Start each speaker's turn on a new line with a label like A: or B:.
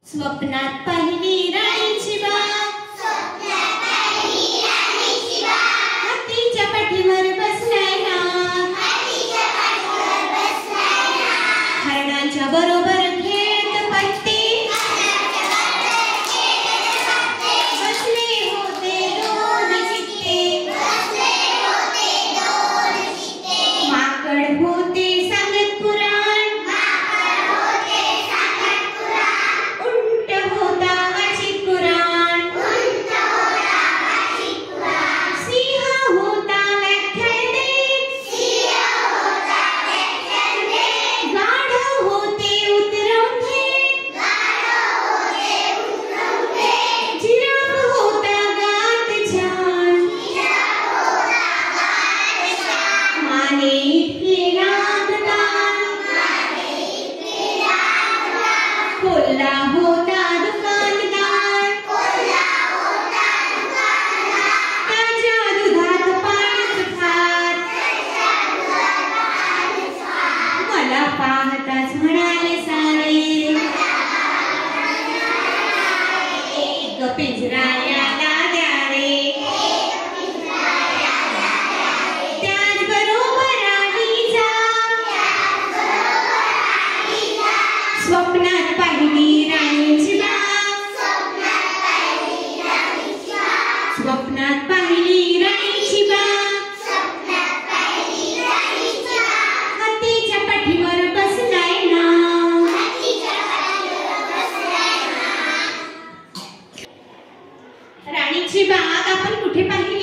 A: स्वप्नात पाहिली राणीची बाग, हत्तीच्या पाठीवर बसलाय नाग, हरणांच्या बरोबर खेळत पत्ती, बसले होते दोन चित्ते, माकड होते सांगत पुराण, उंट होता वाचित पुराण, सिंह होता व्याख्यान देत, गाढव होते उतरवून घेत, जिराफ होता गात छान, माने इतके रागदार, कोल्हा होता दुकानदार, ताज्या दुधात पाण्यात फार, मला पाहताच म्हणाले सारे, एक पिंजरा याला द्या रे, त्याचबरोबर आली जा, स्वप्नात पाहिली राणीची बाग, स्वप्नात पाहिली राणीची बाग, हत्तीच्या पाठीवर बसलाय नाग. राणीची बाग आपण कुठे पाहिली